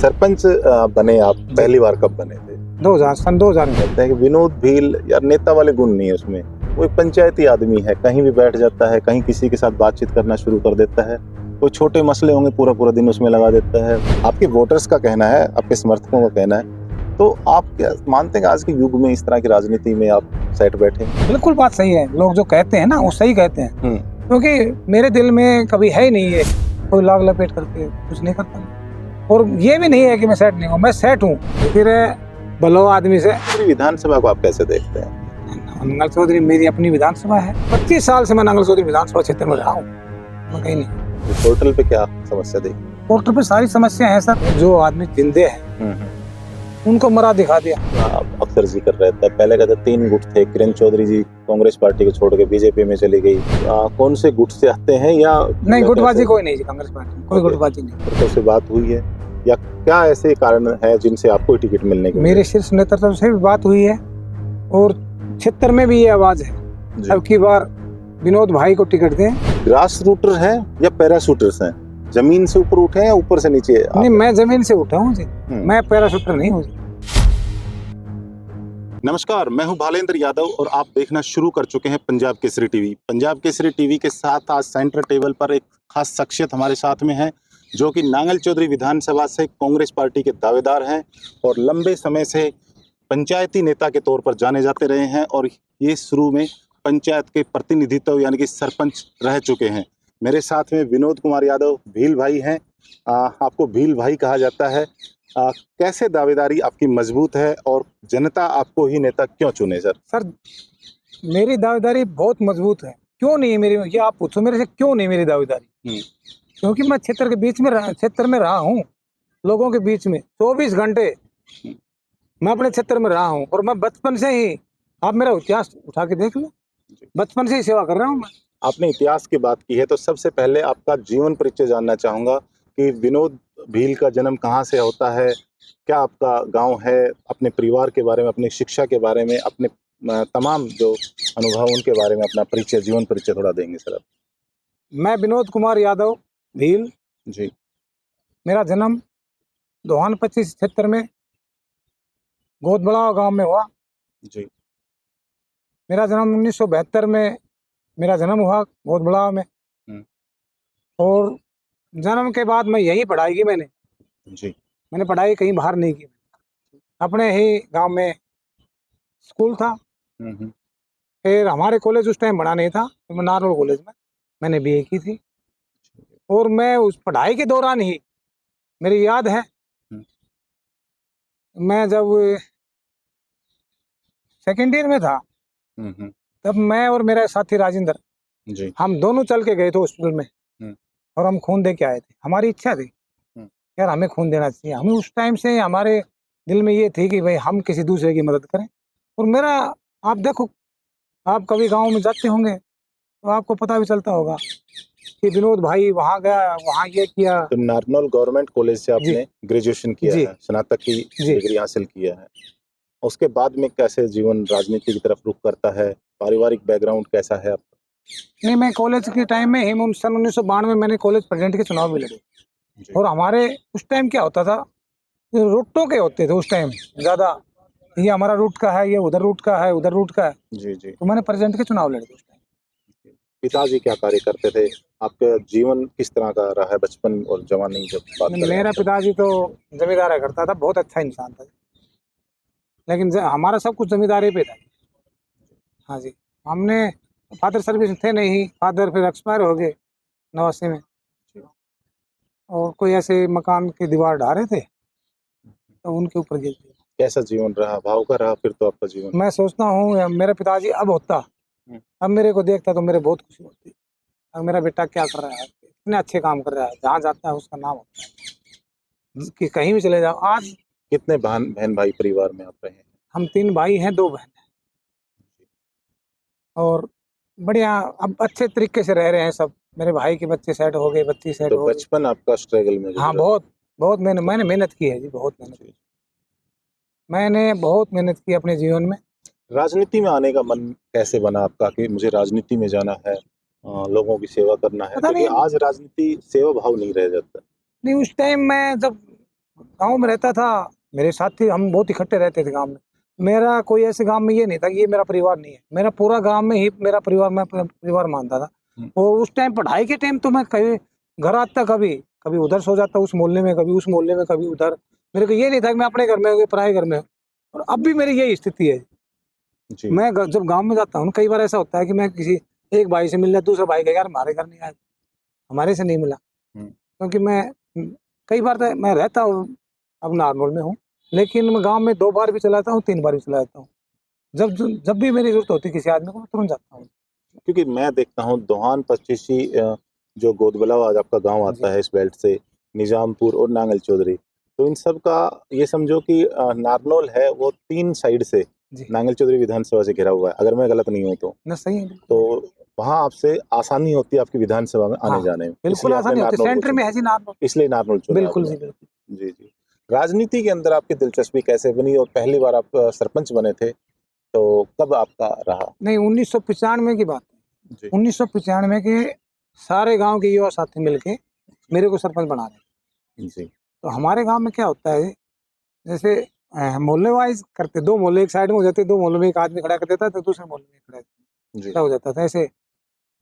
सरपंच बने आप, पहली बार कब बने थे? 2000 में। कहते हैं कि विनोद भील यार नेता वाले गुण नहीं है उसमें, वो एक पंचायती आदमी है, कहीं भी बैठ जाता है, कहीं किसी के साथ बातचीत करना शुरू कर देता है, कोई छोटे मसले होंगे पूरा पूरा दिन उसमें लगा देता है। आपके वोटर्स का कहना है, आपके समर्थकों का कहना है, तो आप क्या मानते हैं कि आज के युग में इस तरह की राजनीति में आप सेट बैठे? बिल्कुल बात सही है, लोग जो कहते हैं ना वो सही कहते हैं, क्योंकि मेरे दिल में कभी है ही नहीं है कोई लाग लपेट करके कुछ नहीं करता, और ये भी नहीं है कि मैं सेट नहीं हूँ, मैं सेट हूँ। फिर भलो आदमी से विधानसभा को आप कैसे देखते हैं? नांगल चौधरी मेरी अपनी विधानसभा है, 25 साल से मैं नांगल चौधरी विधानसभा क्षेत्र में रहा हूँ, मैं कहीं नहीं। पोर्टल पे क्या समस्या देखी? पोर्टल पे सारी समस्या है सर, जो आदमी जिंदे हैं उनको मरा दिखा दिया। अक्सर जिक्र रहता है, पहले कहते 3 गुट थे, किरण चौधरी जी कांग्रेस पार्टी को छोड़ के बीजेपी में चली गई। कौन से गुट से आते हैं या नहीं? गुटबाजी कोई नहीं जी, कांग्रेस पार्टी में कोई गुटबाजी नहीं। तो से बात हुई है या क्या ऐसे कारण है जिनसे आपको टिकट मिलने की? मेरे शीर्ष नेतृत्व से भी बात हुई है और क्षेत्र में भी ये आवाज है अब की बार विनोद भाई को टिकट दें। ग्रास रूटर है या पैराशूटर्स हैं? जमीन से ऊपर उठे हैं या ऊपर से नीचे? नहीं, मैं जमीन से उठा हूँ जी, मैं पैराशूटर नहीं हूँ जी। नमस्कार, मैं हूं भालेंद्र यादव और आप देखना शुरू कर चुके हैं पंजाब केसरी टीवी। पंजाब केसरी टीवी के साथ आज सेंटर टेबल पर एक खास शख्सियत हमारे साथ में है, जो कि नांगल चौधरी विधानसभा से कांग्रेस पार्टी के दावेदार हैं और लंबे समय से पंचायती नेता के तौर पर जाने जाते रहे हैं और ये शुरू में पंचायत के प्रतिनिधित्व यानी कि सरपंच रह चुके हैं। मेरे साथ में विनोद कुमार यादव भील भाई हैं। आपको भील भाई कहा जाता है। कैसे दावेदारी आपकी मजबूत है और जनता आपको ही नेता क्यों चुने? सर मेरी दावेदारी बहुत मजबूत है। क्यों नहीं है मेरी, ये आप पूछो मेरे से, क्यों नहीं मेरी दावेदारी? क्योंकि मैं क्षेत्र के बीच में क्षेत्र में रहा हूँ, लोगों के बीच में 24 घंटे मैं अपने क्षेत्र में रहा हूँ और मैं बचपन से ही, आप मेरा इतिहास उठा के देख लो, बचपन से ही सेवा कर रहा हूँ मैं। आपने इतिहास की बात की है तो सबसे पहले आपका जीवन परिचय जानना चाहूंगा कि विनोद भील का जन्म कहाँ से होता है, क्या आपका गांव है, अपने परिवार के बारे में, अपनी शिक्षा के बारे में, अपने तमाम जो अनुभव उनके बारे में अपना परिचय, जीवन परिचय थोड़ा देंगे सर आप? मैं विनोद कुमार यादव भील जी। मेरा जन्म दोहान 25 क्षेत्र में गोदबड़ा गांव में हुआ जी। मेरा जन्म 1972 में मेरा जन्म हुआ गोदबड़ा में, और जन्म के बाद मैं यही पढ़ाई की मैंने जी। मैंने पढ़ाई कहीं बाहर नहीं की, अपने ही गांव में स्कूल था। फिर हमारे कॉलेज उस टाइम बड़ा नहीं था, तो मैं नारनौल कॉलेज में मैंने बीए की थी, और मैं उस पढ़ाई के दौरान ही मेरी याद है, मैं जब सेकेंड ईयर में था तब मैं और मेरा साथी राजेंद्र जी, हम दोनों चल के गए थे हॉस्पिटल में और हम खून दे के आए थे। हमारी इच्छा थी यार हमें खून देना चाहिए, हमें उस टाइम से हमारे दिल में ये थी कि भाई हम किसी दूसरे की मदद करें। और मेरा, आप देखो, आप कभी गांव में जाते होंगे तो आपको पता भी चलता होगा कि विनोद भाई वहाँ गया, वहाँ ये किया। तो नारनौल गवर्नमेंट कॉलेज से आपने ग्रेजुएशन किया है, स्नातक की डिग्री हासिल किया है। उसके बाद में कैसे जीवन राजनीति की तरफ रुख करता है? पारिवारिक बैकग्राउंड कैसा है आपका? नहीं, मैं कॉलेज के टाइम में ही सन 1992 में मैंने कॉलेज प्रेसिडेंट के चुनाव में लड़े, और हमारे उस टाइम क्या होता था, रूटों के होते थे उस टाइम ज्यादा, ये हमारा रूट का है, ये उधर रूट का है, उधर रूट का है। जी जी। तो मैंने प्रेसिडेंट के चुनाव लड़े उस टाइम। पिताजी क्या कार्य करते थे? आपका जीवन किस तरह का रहा है बचपन और जवानी जब बात करें? मेरा पिताजी तो जमींदारी करता था, बहुत अच्छा इंसान था, लेकिन हमारा सब कुछ जमींदारी पे था। हाँ जी, हमने फादर सर्विस थे नहीं, फादर फिर एक्सपायर हो गए 89 में, और कोई ऐसे मकान की दीवार ढा रहे थे तो उनके ऊपर गिर गई। कैसा जीवन रहा? भाव का रहा फिर तो आपका जीवन? मैं सोचता हूँ मेरा पिताजी अब होता, अब मेरे को देखता तो मेरे बहुत खुशी होती। अब मेरा बेटा क्या कर रहा है, इतने अच्छे काम कर रहा है, जहाँ जाता है उसका नाम होता है, कि कहीं भी चले जाओ। आज कितने बहन भाई परिवार में आप रहे हैं? हम 3 भाई हैं, 2 बहन हैं, और बढ़िया अब अच्छे तरीके से रह रहे हैं सब। मेरे भाई के बच्चे सेट हो गए, बच्ची सेट हो गई। बचपन आपका स्ट्रगल में? हाँ, बहुत मैंने मेहनत की है जी, बहुत मेहनत। मैंने बहुत मेहनत की अपने जीवन में। राजनीति में आने का मन कैसे बना आपका कि मुझे राजनीति में जाना है, लोगों की सेवा करना है? क्योंकि आज राजनीति सेवा भाव नहीं रह जाता। नहीं, उस टाइम मैं जब गाँव में रहता था, मेरे साथी हम बहुत इकट्ठे रहते थे गाँव में। मेरा कोई ऐसे गाँव में ये नहीं था कि ये मेरा परिवार नहीं है। मेरा पूरा गाँव में ही मेरा परिवार मैं अपना परिवार मानता था। और उस टाइम पढ़ाई के टाइम तो मैं कहीं घर आता कभी उधर सो जाता उस मोहल्ले में, कभी उस मोहल्ले में, कभी उधर। मेरे को ये नहीं था कि मैं अपने घर में हूँ या पराए घर में हूँ। और अब भी मेरी यही स्थिति है। जी। मैं जब गाँव में जाता हूँ, कई बार ऐसा होता है कि मैं किसी एक भाई से मिलने, दूसरा भाई कहेगा यार हमारे घर नहीं आया, हमारे से नहीं मिला। क्योंकि मैं कई बार तो मैं रहता हूँ, अब नॉर्मल में हूँ, लेकिन मैं गाँव में 2 बार भी चला जाता हूँ, 3 बार भी चला जाता हूँ। जब भी मेरी ज़रूरत होती है किसी आदमी को, मैं तुरंत जाता हूँ। क्योंकि मैं देखता हूँ दोहान पच्चीसी जो गोदबलाव आज आपका गांव जी, आता है इस बेल्ट से, निजामपुर और नांगल चौधरी, तो इन सब का ये समझो कि नारनौल है वो 3 साइड से जी। नांगल चौधरी विधानसभा से घिरा हुआ है, अगर मैं गलत नहीं हूँ तो। ना सही है, तो बिल्कुल। वहाँ आपसे आसानी होती है आपकी विधानसभा में हाँ, आने-जाने में, बिल्कुल इसलिए आपने आसानी होती है, नारनौल को सेंटर में चुना। है जी नारनौल। इसलिए नारनौल चुना बिल्कुल आपने। जी, बिल्कुल। जी, जी। राजनीति के अंदर आपकी दिलचस्पी कैसे बनी और पहली बार आप सरपंच बने थे, तो कब आपका रहा? नहीं, 1995 की बात है। जी, 1995 के सारे गाँव के युवा साथी मिलके मेरे को सरपंच बना रहे। जी, तो हमारे गाँव में क्या होता है, जैसे मोहल्ले वाइज़ करते, 2 मोहल्ले एक साइड में हो जाते, 2 मोहल्लों में एक आदमी खड़ा कर देता था, तो दूसरे मोहल्ले में जी, खड़ा हो जाता था ऐसे।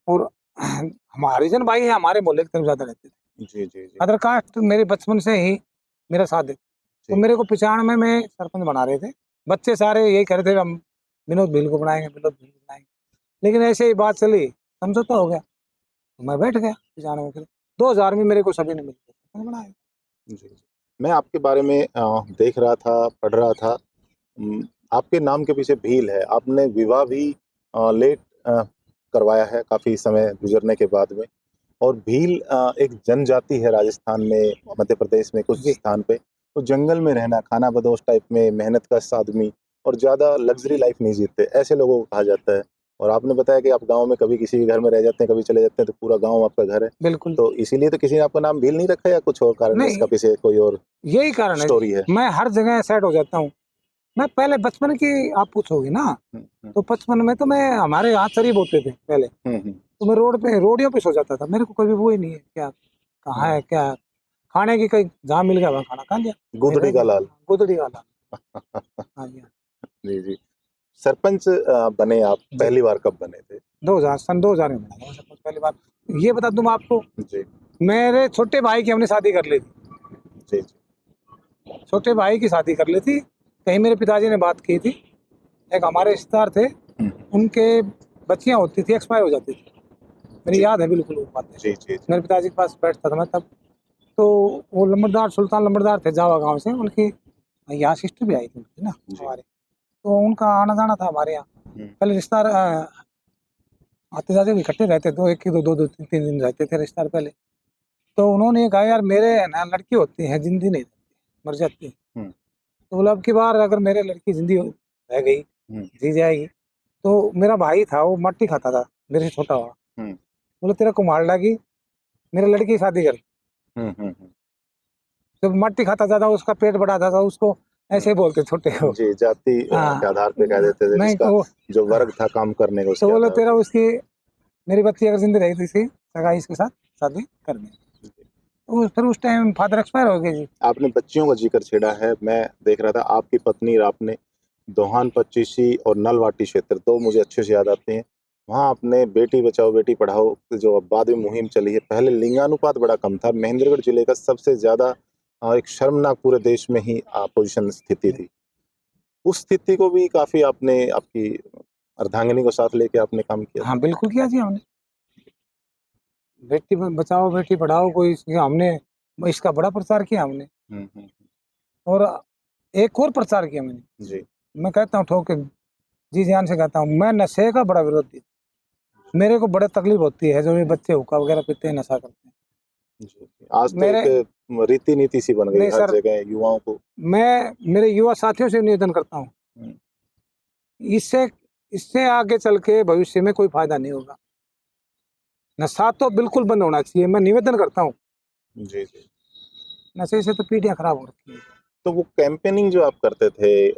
और हम हरिजन भाई हैं, हमारे मोहल्ले की तरफ ज़्यादा रहते थे। जी, जी, जी, अदर कास्ट मेरे बचपन से ही मेरा साथ देते। तो जी। मेरे को 95 में सरपंच बना रहे थे। बच्चे सारे यही कह रहे थे हम विनोद भील को बनाएँगे, विनोद भील को बनाएँगे। लेकिन ऐसे ही बात चली, समझौता हो गया, तो मैं बैठ गया 95 में फिर। 2000 में मेरे को सभी ने मिलके सरपंच बनाया। जी, जी। मैं आपके बारे में देख रहा था, पढ़ रहा था। उम, आपके नाम के पीछे भील है। आपने विवाह भी लेट करवाया है काफ़ी समय गुज़रने के बाद में। और भील एक जनजाति है राजस्थान में, मध्य प्रदेश में कुछ जी, स्थान पे। तो जंगल में रहना, खानाबदोश टाइप में, मेहनतकश आदमी और ज़्यादा लग्ज़री लाइफ़ नहीं जीते, ऐसे लोगों को कहा जाता है। और आपने बताया कि आप गाँव में कभी किसी के घर में रह जाते हैं, कभी चले जाते हैं, तो पूरा गाँव आपका घर है। बिल्कुल। तो इसीलिए तो किसी ने आपका नाम भील नहीं रखा या कुछ और कारण है नहीं, इसका पीछे कोई और यही कारण है जी। स्टोरी है? मैं हर जगह सेट हो जाता हूँ। मैं पहले बचपन की आप पूछोगे ना, हुँ, हुँ। तो बचपन में तो मैं हमारे यहाँ शरीफ होते थे पहले। हुँ, हुँ। तो मैं रोडियों पे सो जाता था। मेरे को कभी वो ही नहीं है क्या कहाँ हुँ। है, क्या है? खाने की कहीं जहाँ मिल गया वहाँ खाना खा लिया, कहीं रह गुदड़ी का गया, लाल। गोदड़ी वाला। हाँ जी, हाँ। जी, जी। सरपंच बने आप, जी, पहली बार कब बने थे? 2000 सन 2000 में बना था मैं सरपंच पहली बार। ये बता दूँ मैं आपको, जी, मेरे छोटे भाई की हमने शादी कर ली थी। जी, जी। छोटे भाई की शादी कर ली थी। कहीं मेरे पिताजी ने बात की थी। एक हमारे रिश्तेदार थे, हुँ, उनके बच्चियाँ होती थी, एक्सपायर हो जाती थी। मेरी जी, याद है बिल्कुल वो बातें। जी, जी, जी। मेरे पिताजी के पास बैठता था मैं तब। तो वो लंबरदार सुल्तान लंबरदार थे जावा गाँव से, उनकी यहाँ सिस्टर भी आई थी उनकी ना जी। हमारे। तो उनका आना-जाना था हमारे यहाँ। हुँ, पहले रिश्तेदार आते-जाते भी इकट्ठे रहते थे, 1 ही 2-2 3-3 दिन रहते थे रिश्तेदार पहले। तो उन्होंने कहा यार मेरे है ना लड़की होती है, ज़िंदी नहीं रहती, मर जाती है। हुँ, तो बोला अब की बार अगर मेरे लड़की ज़िंदी रह गई, हुँ, जी जाएगी, तो मेरा भाई था वो मट्टी खाता था, मेरे से छोटा हुआ। हुँ, बोला तेरा कुम्हाड़ लागी, मेरे लड़की की शादी कर। हुँ, हुँ, हुँ, जब मट्टी खाता ज़्यादा उसका पेट बड़ा था, तो उसको हुँ। ऐसे ही बोलते छोटे को। जी, जाति हाँ, के आधार पे कह देते थे नहीं जिसका वो जो हाँ, वर्ग था काम करने का तो उसके बोले आधार तेरा पे। उसकी मेरी बच्ची अगर ज़िंदा रही तो इसकी सगाई इसके साथ शादी कर देंगे। तो फिर उस टाइम फादर एक्सपायर हो गए जी। आपने बच्चियों का ज़िक्र छेड़ा है, मैं देख रहा था आपकी पत्नी और आपने दोहान पच्चीसी और नलवाटी क्षेत्र 2 मुझे अच्छे से याद आते हैं। वहाँ आपने बेटी बचाओ बेटी पढ़ाओ जो अब बाद में मुहिम चली है, पहले लिंगानुपात बड़ा कम था। महेंद्रगढ़ जिले का सबसे ज़्यादा एक शर्मनाक पूरे देश में ही पोज़ीशन स्थिति जी। थी। उस स्थिति को भी काफ़ी आपने आपकी अर्धांगिनी को साथ लेके आपने काम किया हाँ, था। बिल्कुल किया जी हमने। बेटी ब बचाओ, बेटी पढ़ाओ कोई इसलिए हमने इसका बड़ा प्रचार किया हमने। हुँ, हुँ। और एक और प्रचार किया मैंने। जी, मैं कहता हूँ ठोक के जी-जान से कहता हूँ, मैं नशे का बड़ा विरोधी हूँ। मेरे को बड़ा तकलीफ़ होती है जो ये बच्चे हुक्का वगैरह पीते हैं, नशा करते हैं। जी, जी। आज तो मेरे एक रीति-नीति सी बन गई नहीं हर सर, जगह युवाओं को। मैं मेरे युवा साथियों से निवेदन करता हूँ, हुँ, इससे इससे आगे चल के भविष्य में कोई फ़ायदा नहीं होगा। नशा तो बिल्कुल बंद होना चाहिए, मैं निवेदन करता हूँ। जी, जी। नशे से तो पीढ़ियाँ खराब हो रखी हैं। तो वो कैम्पेनिंग जो आप करते थे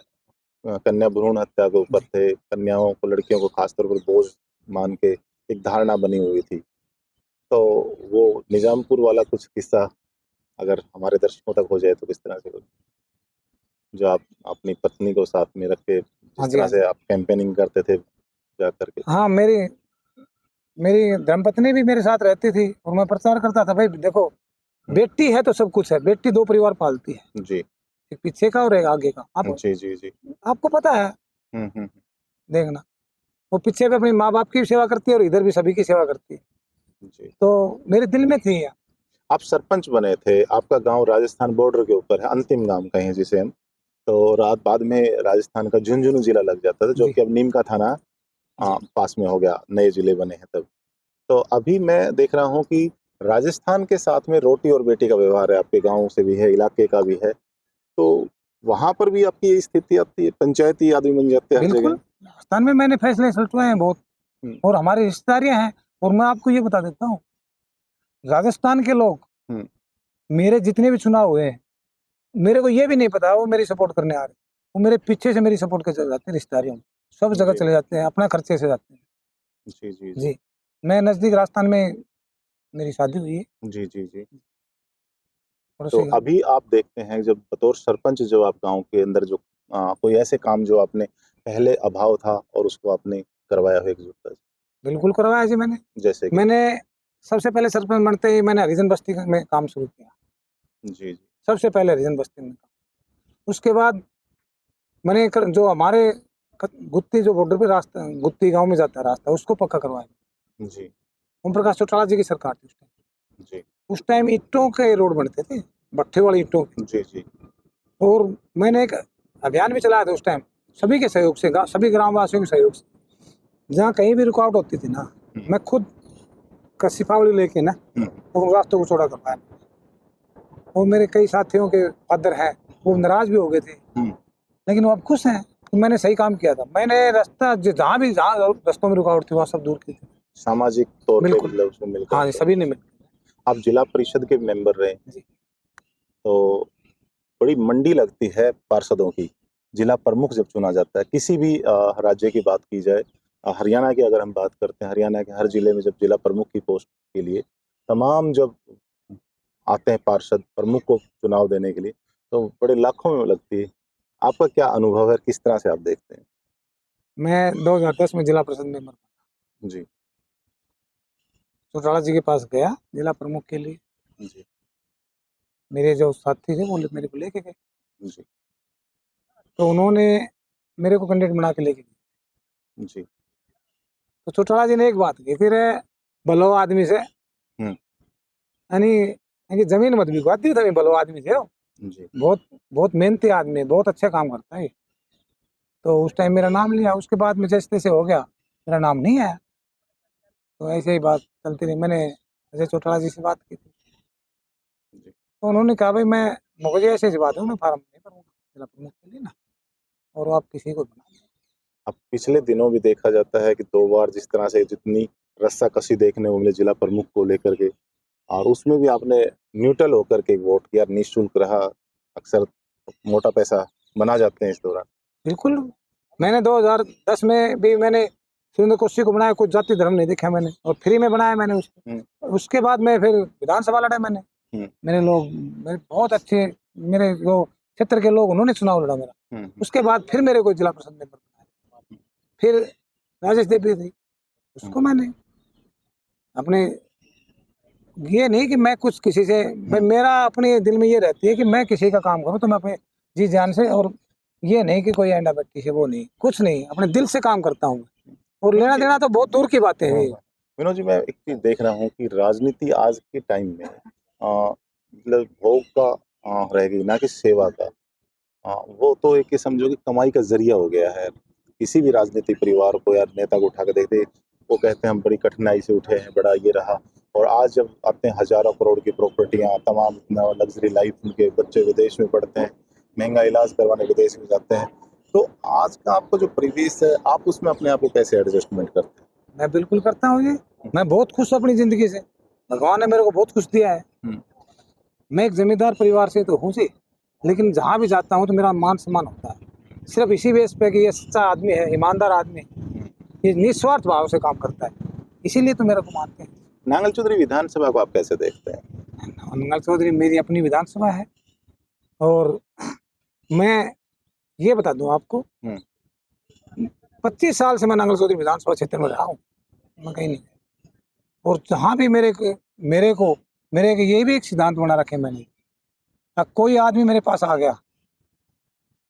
कन्या भ्रूण हत्या के ऊपर जी। थे, कन्याओं को, लड़कियों को खासतौर पर बोझ मान के एक धारणा बनी हुई थी। तो वो निज़ामपुर वाला कुछ किस्सा अगर हमारे दर्शकों तक हो जाए तो किस तरह से हो? जो आप अपनी पत्नी को साथ में रख के हाँ जिस जी, तरह हाँ से जी। आप कैंपेनिंग करते थे जा करके। हाँ, मेरी मेरी धर्मपत्नी भी मेरे साथ रहती थी और मैं प्रचार करता था, भाई देखो, बेटी है तो सब कुछ है, बेटी 2 परिवार पालती है, जी, एक पीछे का और एक आगे का। आप जी, जी, जी। आपको पता है, हुँ। देखना, वो पीछे भी अपने माँ-बाप की भी सेवा करती है और इधर भी सभी की सेवा करती है। जी। तो मेरे दिल में थी। आप सरपंच बने थे, आपका गाँव राजस्थान बॉर्डर के ऊपर है, अंतिम गाँव कहें जिसे हम। तो रात बाद में राजस्थान का झुंझुनू जिला लग जाता था, जो जी, कि अब नीम का थाना जी। पास में हो गया, नए जिले बने हैं तब। तो अभी मैं देख रहा हूँ कि राजस्थान के साथ में रोटी और बेटी का व्यवहार है, आपके गाँव से भी है, इलाके का भी है। तो वहाँ पर भी आपकी यही स्थिति आती है, पंचायती आदमी बन जाते हैं हर बिल्कुल, जगह? राजस्थान में मैंने फैसले सुलझवाए हैं बहुत हुँ, और हमारी रिश्तेदारियाँ हैं और मैं आपको ये बता देता हूँ, राजस्थान के लोग हुँ। मेरे जितने भी चुनाव हुए हैं, मेरे को ये भी नहीं पता वो मेरी सपोर्ट करने आ रहे हैं। वो मेरे पीछे से मेरी सपोर्ट करके चले जाते हैं रिश्तेदारियों में। सब जगह जी। चले जाते हैं, अपना खर्चे से जाते हैं। जी, जी, जी। जी, मैं नज़दीक राजस्थान में मेरी शादी हुई है, जी, जी, जी। तो पड़ोसी गाँव। अभी आप देखते हैं जब बतौर सरपंच जो आप गाँव के अंदर जो कोई ऐसे काम जो आपने पहले अभाव था और उसको आपने करवाया हो एकजुटता से? बिल्कुल करवाया जी मैंने। जैसे कि? मैंने सबसे पहले सरपंच बनते ही मैंने हरिजन बस्ती में काम शुरू किया। जी, जी। सबसे पहले हरिजन बस्ती में। उसके बाद मैंने जो हमारे गुत्ती जो बॉर्डर पे रास्ता गुत्ती गांव में जाता है रास्ता उसको पक्का करवाया। जी, ओम प्रकाश चौटाला जी की सरकार थी जी। उस टाइम ईंटों के रोड बनते थे, भट्ठे वाली ईंटों के। जी, जी। और मैंने एक अभियान भी चलाया था उस टाइम सभी के सहयोग से, सभी ग्रामवासियों के सहयोग से। जहाँ कहीं भी रुकावट होती थी ना, हुँ, मैं खुद कसिपावली लेके ना हुँ, उन रास्तों को चौड़ा करवाया। और मेरे कई साथियों के फादर हैं, वो नाराज भी हो गए थे, हुँ। लेकिन वो अब खुश हैं कि मैंने सही काम किया था। मैंने रास्ता जहाँ रास्तों में रुकावट थी वहाँ सब दूर की थी। सामाजिक तौर पे बिल्कुल। मतलब उसमें मिलकर हाँ जी, आपने सभी ने मिल आप जिला परिषद के मेंबर रहे, जी, तो बड़ी मंडी लगती है पार्षदों की। जिला प्रमुख जब चुना जाता है, किसी भी राज्य की बात की जाए हरियाणा की अगर हम बात करते हैं, हरियाणा के हर जिले में जब जिला प्रमुख की पोस्ट के लिए तमाम जब आते हैं पार्षद प्रमुख को चुनाव देने के लिए, तो बड़े लाखों में लगती है। आपका क्या अनुभव है? किस तरह से आप देखते हैं? मैं 2010 में जिला परिषद मेंबर जी, चौटाला जी के पास गया जिला प्रमुख के लिए। जी, मेरे जो साथी थे वो मेरे को लेके गए, जी, तो उन्होंने मेरे को कैंडिडेट बना के लेके गए। जी। तो चौटाला जी ने एक बात की, फिर भलो आदमी से हुँ, यानी यानी जमीन मत बिकवा दी था, भलो आदमी से हो, जी, बहुत बहुत मेहनती आदमी है, बहुत अच्छा काम करता है ये। तो उस टाइम मेरा नाम लिया, उसके बाद में जैसे तैसे हो गया, मेरा नाम नहीं आया। तो ऐसे ही बात चलती रही। मैंने अजय चौटाला जी से बात की थी, जी। तो उन्होंने कहा भाई मैं मुझे ऐसी बात है मैं फार्म नहीं भरूंगा जिला प्रमुख के लिए ना, और आप किसी को बना लो। अब पिछले दिनों भी देखा जाता है कि 2 बार जिस तरह से जितनी रस्साकसी देखने को मिली जिला प्रमुख को लेकर के और उसमें भी आपने न्यूट्रल होकर के वोट किया, निःशुल्क रहा। अक्सर मोटा पैसा बना जाते हैं इस दौरान। बिल्कुल, मैंने 2010 में भी मैंने सुरेंद्र कौशिक को बनाया, कोई जाति धर्म नहीं देखा मैंने और फ्री में बनाया मैंने हुँ, उसको। उसके बाद में फिर विधानसभा लड़ा मैंने। हुँ, मेरे लोग मेरे बहुत अच्छे मेरे जो क्षेत्र के लोग उन्होंने चुनाव लड़ा मेरा। हुँ, हुँ, उसके बाद फिर मेरे को जिला परिषद मेंबर बनाया। फिर राजेश देवी थी, हुँ, उसको मैंने अपने ये नहीं कि मैं कुछ किसी से भाई, हुँ। मेरा अपने दिल में ये रहती है कि मैं किसी का काम करूँ तो मैं अपने जी जान से, और ये नहीं कि कोई अंडा भट्टी से, वो नहीं, कुछ नहीं, अपने दिल से काम करता हूँ। और विनोद लेना जी देना तो बहुत दूर की बातें हाँ, हैं। हाँ। विनोद जी मैं एक चीज़ देख रहा हूँ कि राजनीति आज के टाइम में मतलब भोग का रह गई ना कि सेवा का। वो तो एक ये समझो कि कमाई का ज़रिया हो गया है। किसी भी राजनीतिक परिवार को या नेता को उठा के देखते, वो कहते हैं हम बड़ी कठिनाई से उठे हैं, बड़ा ये रहा और आज जब आते हैं हज़ारों करोड़ की प्रॉपर्टियाँ, तमाम न लग्ज़री लाइफ़ उनके बच्चे विदेश में पढ़ते हैं, महँगा इलाज करवाने विदेश में जाते हैं। तो आज का आपका जो परिवेश है, आप उसमें अपने आप को कैसे एडजस्टमेंट करते हैं? मैं बिल्कुल करता हूँ जी। हुँ, मैं बहुत खुश हूँ अपनी ज़िंदगी से। भगवान ने मेरे को बहुत कुछ दिया है। हुँ, मैं एक ज़मींदार परिवार से तो हूँ जी, लेकिन जहाँ भी जाता हूँ तो मेरा मान-सम्मान होता है। सिर्फ़ इसी बेस पे कि ये सच्चा आदमी है, ईमानदार आदमी है, हुँ। ये निस्वार्थ भाव से काम करता है। इसीलिए तो मेरे को मानते हैं। नांगल चौधरी विधानसभा को आप कैसे देखते हैं? मंगल चौधरी मेरी अपनी विधानसभा है और मैं ये बता दूं आपको, 25 साल से मैं नांगल चौधरी विधानसभा क्षेत्र में रहा हूँ, मैं कहीं नहीं गया। और जहाँ भी मेरे को ये भी एक सिद्धांत बना रखे मैंने, कोई आदमी मेरे पास आ गया,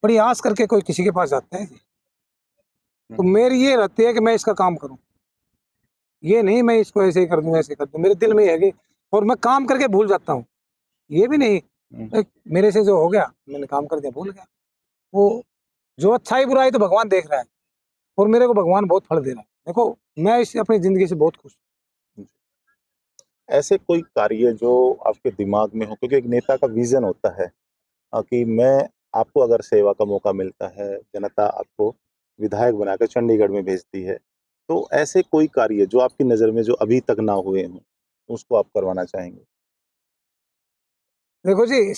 बड़ी आस करके कोई किसी के पास जाता है, तो मेरी ये रहती है कि मैं इसका काम करूं, ये नहीं मैं इसको ऐसे ही कर दूं, ऐसे कर दूं, मेरे दिल में ये है कि, और मैं काम करके भूल जाता हूँ, ये भी नहीं मेरे से जो हो गया मैंने काम कर दिया भूल गया। वो जो अच्छाई बुराई तो भगवान देख रहा है और मेरे को भगवान बहुत फल दे रहा है। देखो मैं इस अपनी जिंदगी से बहुत खुश हूँ। ऐसे कोई कार्य जो आपके दिमाग में हो, क्योंकि एक नेता का विजन होता है कि मैं, आपको अगर सेवा का मौका मिलता है, जनता आपको विधायक बनाकर चंडीगढ़ में भेजती है, तो ऐसे कोई कार्य जो आपकी नज़र में जो अभी तक ना हुए हों, उसको आप करवाना चाहेंगे? देखो जी,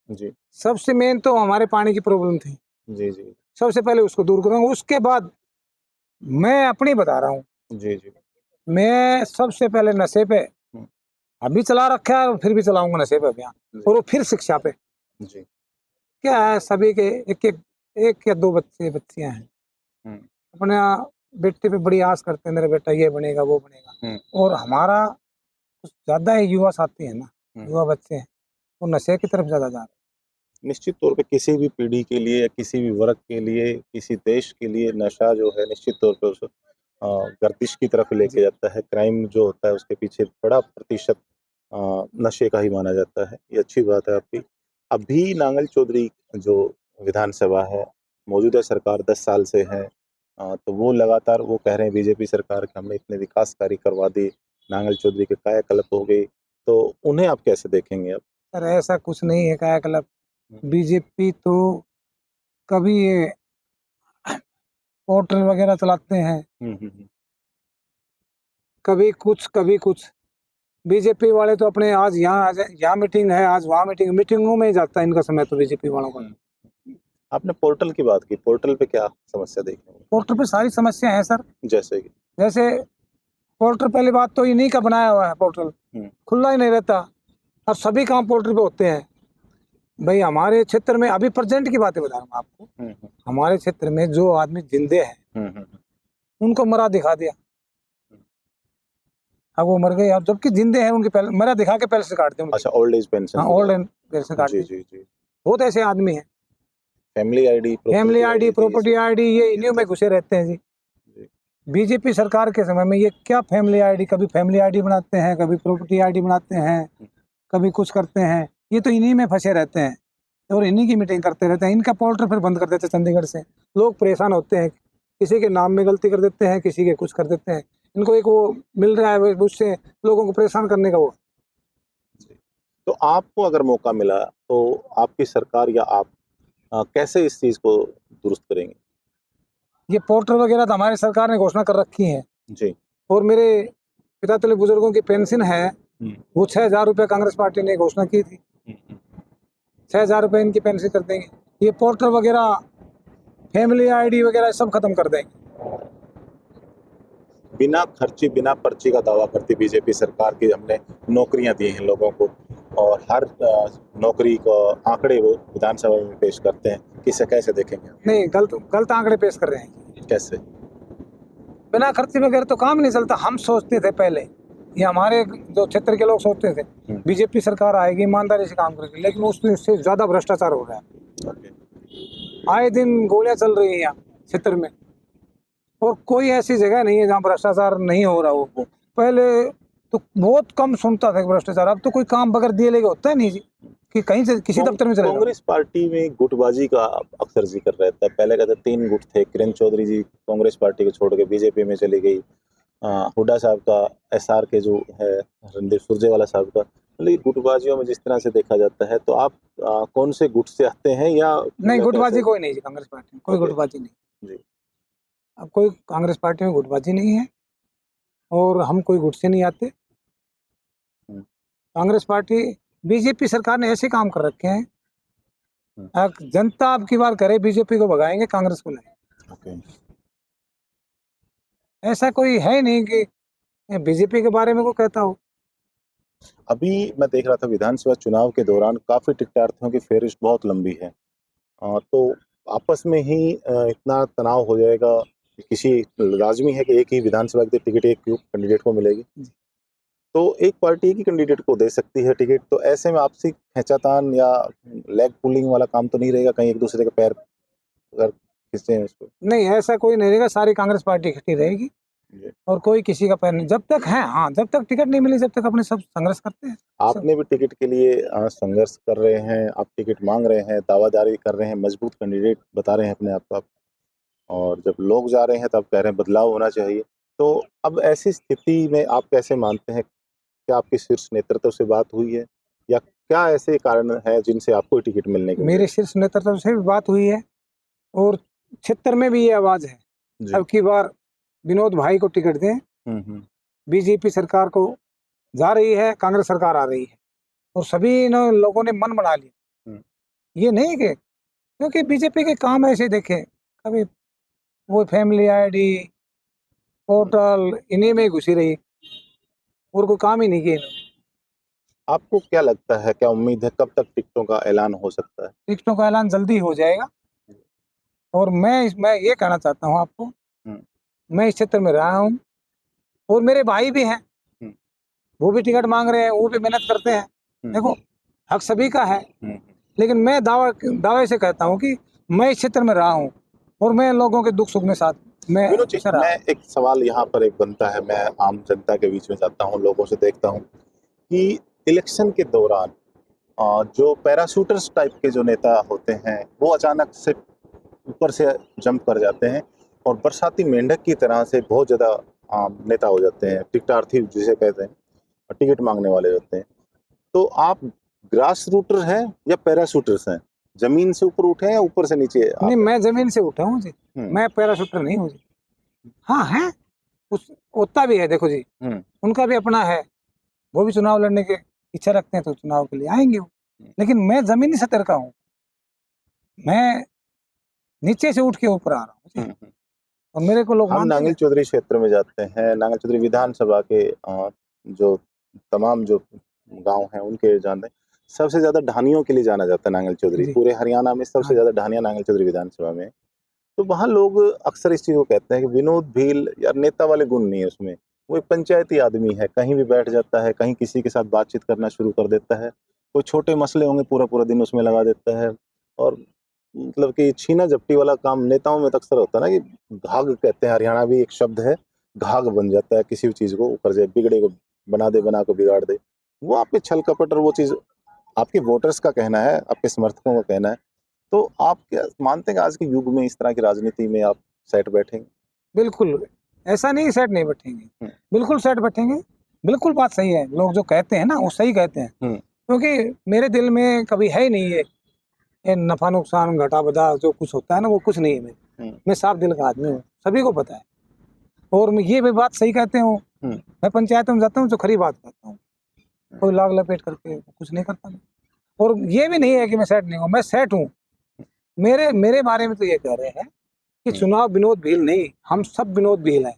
जी, सबसे मेन तो हमारे पानी की प्रॉब्लम थी, जी, जी, सबसे पहले उसको दूर करूंगा। उसके बाद मैं अपनी बता रहा हूँ, जी, जी। मैं सबसे पहले नशे पे हुँ, अभी चला रखा है और फिर भी चलाऊंगा नशे पे अभियान, जी, और वो फिर शिक्षा पे। जी, क्या है, सभी के एक या दो बच्चियां हैं, हुँ, अपने बेटे पे बड़ी आस करते हैं, मेरा बेटा ये बनेगा वो बनेगा, हुँ, और हमारा कुछ ज्यादा ही युवा साथी है ना, हुँ। युवा बच्चे हैं, वो नशे की तरफ ज्यादा जा रहे निश्चित तौर पे किसी भी पीढ़ी के लिए या किसी भी वर्ग के लिए, किसी देश के लिए नशा जो है निश्चित तौर पे उसे गर्दिश की तरफ हैं। लेके जी, जाता है। क्राइम जो होता है उसके पीछे बड़ा प्रतिशत नशे का ही माना जाता है। ये अच्छी बात है आपकी। अभी नांगल चौधरी जो विधानसभा है, मौजूदा सरकार 10 साल से है, तो वो लगातार वो कह रहे हैं बीजेपी सरकार कि हमने इतने विकास कार्य करवा दिए, नांगल चौधरी के कायाकल्प हो गई, तो उन्हें आप कैसे देखेंगे अब? सर ऐसा कुछ नहीं है कायाकल्प। हुँ, बीजेपी तो कभी ये पोर्टल वगैरह चलाते हैं, हुँ, हुँ, हुँ। कभी कुछ कभी कुछ। बीजेपी वाले तो अपने आज यहाँ यहाँ मीटिंग है, आज वहाँ मीटिंगों में ही जाता है इनका समय तो बीजेपी वालों का। हुँ। आपने पोर्टल की बात की, पोर्टल पे क्या समस्या देखने को पोर्टल पे सारी समस्या है सर। मिली? जैसे कि? जैसे पोर्टल, पहली बात तो इन्हीं का बनाया हुआ है पोर्टल, हुँ, खुला ही नहीं रहता और सभी काम पोर्टल पे होते हैं। भाई हमारे क्षेत्र में अभी प्रेजेंट की बातें बता रहा हूँ आपको, हुँ, हुँ, हमारे क्षेत्र में जो आदमी जिंदे हैं हुँ, हुँ, हुँ, उनको मरा दिखा दिया, हुँ। अब वो मर गए, और जबकि जिंदे हैं उनके पहले मरा दिखा के पैसे काट दिए उनके। अच्छा, ओल्ड एज पेंशन हाँ, की ओल्ड बात। एंड पैसे काट जी, दिए। जी, जी। बहुत ऐसे आदमी हैं, family ID, family property ID, ID जी, ये प्रॉपर्टी सब आईडी, ये इन्हीं में घुसे रहते हैं जी। जी। बीजेपी सरकार के समय में ये क्या फैमिली आईडी, कभी फैमिली आईडी बनाते हैं, कभी प्रॉपर्टी आईडी बनाते हैं, हुँ, कभी कुछ करते हैं, ये तो इन्हीं में फंसे रहते हैं और इन्हीं की मीटिंग करते रहते हैं। इनका पोर्टल फिर बंद कर देते हैं चंडीगढ़ से, लोग परेशान होते हैं, किसी के नाम में गलती कर देते हैं, किसी के कुछ कर देते हैं। इनको एक वो मिल रहा है उससे लोगों को परेशान करने का वो। जी। तो आपको अगर मौका मिला, तो आपकी सरकार या आप कैसे इस चीज़ को दुरुस्त करेंगे? ये पोर्टल वगैरह तो हमारी सरकार ने घोषणा कर रखी है, जी। और मेरे पितातुल्य बुजुर्गों की पेंशन है, हुँ, वो 6,000 रुपये कांग्रेस पार्टी ने घोषणा की थी, हुँ, हुँ। 6,000 रुपये इनकी पेंशन कर देंगे। ये पोर्टल वगैरह, फैमिली आईडी वगैरह सब खत्म कर देंगे। बिना खर्ची, बिना पर्ची का दावा करती बीजेपी सरकार की हमने नौकरियाँ दी हैं लोगों को, और हर नौकरी को आंकड़े वो विधानसभा में पेश करते हैं। इसे कैसे देखेंगे आप? नहीं, गलत गलत आंकड़े पेश कर रहे हैं। कैसे? बिना खर्चे वगैरह तो काम नहीं चलता। हम सोचते थे पहले, ये हमारे जो क्षेत्र के लोग सोचते थे हुँ, बीजेपी सरकार आएगी ईमानदारी से काम करेगी, लेकिन उससे ज्यादा भ्रष्टाचार हो रहा है। ओके। आए दिन गोलियां चल रही हैं यहाँ क्षेत्र में, और कोई ऐसी जगह नहीं है जहाँ भ्रष्टाचार नहीं हो रहा हो। पहले तो बहुत कम सुनता था कि भ्रष्टाचार, अब तो कोई काम बगैर दिए लेके होता है नहीं जी, कि कहीं से किसी दफ्तर में चले जाओ। कांग्रेस पार्टी में गुटबाजी का अक्सर जिक्र रहता है। पहले कहते 3 गुट थे। किरण चौधरी जी कांग्रेस पार्टी को छोड़ के बीजेपी में चली गई। हुड्डा साहब का, एसआर के जो है रणदीप सुरजेवाला साहब का, मतलब ये गुटबाजियों में जिस तरह से देखा जाता है, तो आप कौन से गुट से आते हैं नहीं, या गुटबाजी कैसे? कोई नहीं जी, कांग्रेस पार्टी में कोई ओके। गुटबाजी नहीं। जी। अब कोई कांग्रेस पार्टी में गुटबाजी नहीं है, और हम कोई गुट से नहीं आते। हुँ, कांग्रेस पार्टी, बीजेपी सरकार ने ऐसे काम कर रखे हैं, हुँ, जनता अब की बार करे बीजेपी को भगाएंगे, कांग्रेस को नहीं। ओके। ऐसा कोई है नहीं कि बीजेपी के बारे में को कहता हो। अभी मैं देख रहा था विधानसभा चुनाव के दौरान काफ़ी टिकटार्थियों की फेहरिस्त बहुत लंबी है। तो आपस में ही इतना तनाव हो जाएगा कि किसी लाज़मी है कि एक ही विधानसभा की टिकट एक कैंडिडेट को मिलेगी। जी। तो एक पार्टी एक ही कैंडिडेट को दे सकती है टिकट, तो ऐसे में आपसी खींचातान या लेग पुलिंग वाला काम तो नहीं रहेगा, कहीं एक दूसरे के पैर अगर खींचे हैं उसको? नहीं, ऐसा कोई नहीं रहेगा, सारी कांग्रेस पार्टी इकट्ठी रहेगी जी। और कोई किसी का पैर नहीं, जब तक है, हाँ, जब तक टिकट नहीं मिली, जब तक अपने सब संघर्ष करते हैं। सब आपने भी टिकट के लिए संघर्ष कर रहे हैं, आप टिकट माँग रहे हैं, दावादारी कर रहे हैं, मजबूत कैंडिडेट बता रहे हैं अपने आप को आप, और जब लोग जा रहे हैं तब कह रहे हैं बदलाव होना चाहिए। तो अब ऐसी स्थिति में आप कैसे मानते हैं, क्या आपके शीर्ष नेतृत्व से बात हुई है? या क्या ऐसे कारण हैं जिनसे आपको टिकट मिलने की वजह मेरे है? शीर्ष नेतृत्व से भी बात हुई है और क्षेत्र में भी ये आवाज़ है, जी। अब की बार विनोद भाई को टिकट दें। हुँ। बीजेपी सरकार को जा रही है, कांग्रेस सरकार आ रही है और सभी लोगों ने मन बना लिया। हुँ। ये नहीं कि क्योंकि बीजेपी के काम ऐसे देखे, कभी वो फैमिली आईडी, पोर्टल इन्हीं में ही घुसी रही और कोई काम ही नहीं किया इन्होंने। आपको क्या लगता है, क्या उम्मीद है कब तक टिकटों का ऐलान हो सकता है? टिकटों का ऐलान जल्दी हो जाएगा और मैं ये कहना चाहता हूँ आपको, हुँ। मैं इस क्षेत्र में रहा हूँ और मेरे भाई भी हैं, हुँ। वो भी टिकट मांग रहे हैं, वो भी मेहनत करते हैं। हुँ। देखो, हक सभी का है, हुँ। लेकिन मैं दावे से कहता हूँ कि मैं इस क्षेत्र में रहा हूँ और मैं लोगों के दुख सुख में साथ मैं विनोद जी, हमेशा रहा मैं हूँ। एक सवाल यहाँ पर एक बनता है, मैं आम जनता के बीच में जाता हूँ, लोगों से देखता हूँ कि इलेक्शन के दौरान जो पैराशूटर्स टाइप के जो नेता होते हैं, वो अचानक से ऊपर से जंप कर जाते हैं और बरसाती मेंढक की तरह से बहुत ज़्यादा नेता हो जाते हैं, टिकटार्थी जिसे कहते हैं, टिकट माँगने वाले होते हैं। तो आप ग्रास रूटर हैं या पैराशूटर्स हैं? ज़मीन से ऊपर उठे हैं या ऊपर से नीचे नहीं, आप हैं? मैं जमीन से उठा हूँ जी, हुँ। मैं पैराशूटर नहीं हूँ जी। हाँ है, उस होता भी है, देखो जी, हुँ। उनका भी अपना है, वो भी चुनाव लड़ने की इच्छा रखते हैं तो चुनाव के लिए आएंगे वो, लेकिन मैं जमीनी सतह का हूँ, मैं नीचे से उठ के ऊपर आ रहा हूँ जी, हुँ। और मेरे को लोग हम मानते भी नांगल हैं। चौधरी क्षेत्र में जाते हैं, नांगल चौधरी विधानसभा के जो तमाम जो गाँव हैं उनके जानते हैं। सबसे ज़्यादा ढानियों के लिए जाना जाता है नांगल चौधरी, जी, पूरे हरियाणा में सबसे हाँ, ज़्यादा ढानियाँ नांगल चौधरी विधानसभा में हैं। तो वहाँ लोग अक्सर इस चीज़ को कहते हैं कि विनोद भील यार नेता वाले गुण नहीं है उसमें, वो एक पंचायती आदमी है, कहीं भी बैठ जाता है, कहीं किसी के साथ बातचीत करना शुरू कर देता है, कोई छोटे मसले होंगे पूरा-पूरा दिन उसमें लगा देता है और मतलब कि छीना-झपटी वाला काम नेताओं में तो अक्सर होता है ना कि घाघ कहते हैं, हरियाणवी एक शब्द है, घाघ बन जाता है किसी भी चीज़ को ऊपर से बिगड़े को बना दे, बना के बिगाड़ दे। वो आप पे छल-कपट और वो चीज़ आपके वोटर्स का कहना है, आपके समर्थकों का कहना है। तो आप क्या मानते हैं कि आज के युग में इस तरह की राजनीति में आप सेट बैठेंगे? बिल्कुल, ऐसा नहीं सेट नहीं बैठेंगे, हुँ। बिल्कुल सेट बैठेंगे, बिल्कुल बात सही है, लोग जो कहते हैं ना वो सही कहते हैं, हुँ। क्योंकि मेरे दिल में कभी है ही नहीं ये नफ़ा-नुकसान, घाटा-बाधा जो कुछ होता है ना वो कुछ नहीं है हुँ। मैं साफ दिल का आदमी हूँ, सभी को पता है और मैं ये भी बात सही कहते हूँ, हुँ। मैं पंचायतों में जाता हूँ तो खरी बात कहता हूँ, कोई लाग लपेट करके कुछ नहीं करता मैं और ये भी नहीं है कि मैं सेट नहीं हूँ, मैं सेट हूँ। मेरे मेरे बारे में तो ये कह रहे हैं कि हुँ। चुनाव विनोद भील नहीं, हम सब विनोद भील हैं,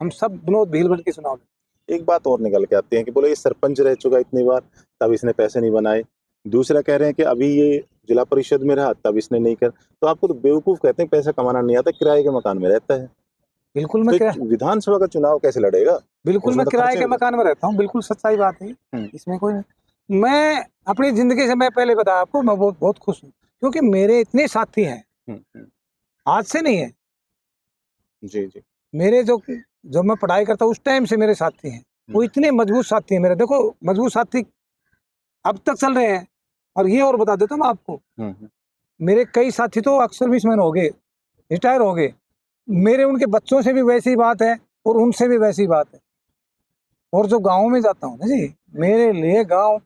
हम सब विनोद भील बन के चुनाव लड़ेंगे। एक बात और निकल के आती है कि बोले ये सरपंच रह चुका इतनी बार, तब इसने पैसे नहीं बनाए। दूसरा कह रहे हैं कि अभी ये जिला परिषद में रहा, तब इसने नहीं कर तो आपको तो बेवकूफ़ कहते हैं, पैसा कमाना नहीं आता, किराए के मकान में रहता है। बिल्कुल मैं तो किरा एक विधानसभा का चुनाव कैसे लड़ेगा? बिल्कुल मैं उसमें तो किराए खर्चे के मकान में रहता हूँ, बिल्कुल सच्चाई बात है ये, हुँ। इसमें कोई नहीं। मैं अपनी ज़िंदगी से मैं पहले बताया आपको मैं बहुत बहुत खुश हूँ, क्योंकि मेरे इतने साथी हैं, हुँ। आज से नहीं है, जी। मेरे जो जब मैं पढ़ाई करता उस टाइम से मेरे साथी हैं, वो हुँ। इतने मजबूत साथी हैं मेरे, देखो मजबूत साथी अब तक चल रहे हैं और ये और बता देता हूँ मैं आपको, हुँ। मेरे कई साथी तो एक्स-सर्विसमैन हो गए, रिटायर हो गए, मेरे उनके बच्चों से भी वैसी बात है और उनसे भी वैसी बात है और जो गाँव में जाता हूँ ना जी, मेरे लिए गाँव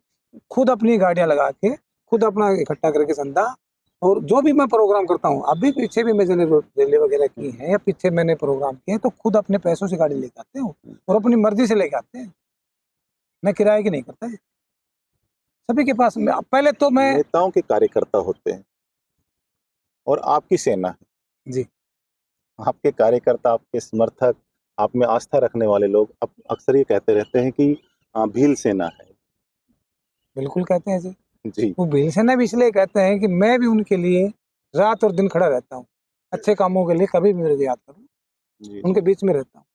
खुद अपनी गाड़ियाँ लगा के, खुद अपना इकट्ठा करके चंदा और जो भी मैं प्रोग्राम करता हूँ, अभी पीछे भी मैं रैली वगैरह की है या पीछे मैंने प्रोग्राम किए हैं, तो खुद अपने पैसों से गाड़ी लेके आते हो और अपनी मर्ज़ी से लेके आते हैं। मैं किराए की नहीं करता जी, सभी के पास में पहले तो मैं नेताओं के कार्यकर्ता होते हैं और आपकी सेना है। जी, आपके कार्यकर्ता, आपके समर्थक, आप में आस्था रखने वाले लोग अक्सर ये कहते रहते हैं कि भील सेना है। बिल्कुल कहते हैं जी। जी वो भील सेना भी इसलिए कहते हैं कि मैं भी उनके लिए रात और दिन खड़ा रहता हूँ, अच्छे कामों के लिए कभी भी मेरे याद करूँ, जी उनके बीच में रहता हूँ।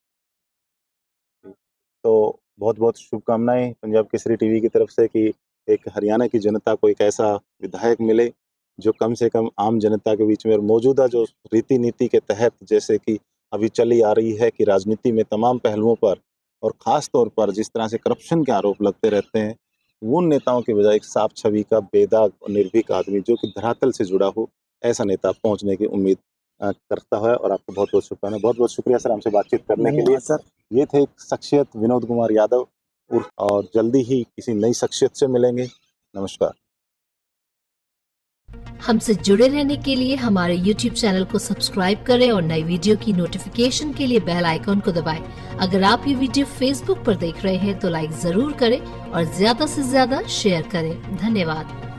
तो बहुत बहुत शुभकामनाएं पंजाब केसरी टीवी की तरफ से कि एक हरियाणा की जनता को एक ऐसा विधायक मिले जो कम से कम आम जनता के बीच में, और मौजूदा जो रीति नीति के तहत जैसे कि अभी चली आ रही है कि राजनीति में तमाम पहलुओं पर और ख़ास तौर पर जिस तरह से करप्शन के आरोप लगते रहते हैं, उन नेताओं की बजाय एक साफ छवि का बेदाग और निर्भीक आदमी जो कि धरातल से जुड़ा हो, ऐसा नेता पहुंचने की उम्मीद करता है। और आपको बहुत बहुत शुभकामनाएं, बहुत बहुत शुक्रिया सर हमसे बातचीत करने के लिए। धन्यवाद सर। ये थे एक शख्सियत विनोद कुमार यादव और जल्दी ही किसी नई शख्सियत से मिलेंगे। नमस्कार। हमसे जुड़े रहने के लिए हमारे YouTube चैनल को सब्सक्राइब करें और नई वीडियो की नोटिफिकेशन के लिए बेल आइकॉन को दबाएं। अगर आप ये वीडियो Facebook पर देख रहे हैं तो लाइक जरूर करें और ज्यादा से ज्यादा शेयर करें। धन्यवाद।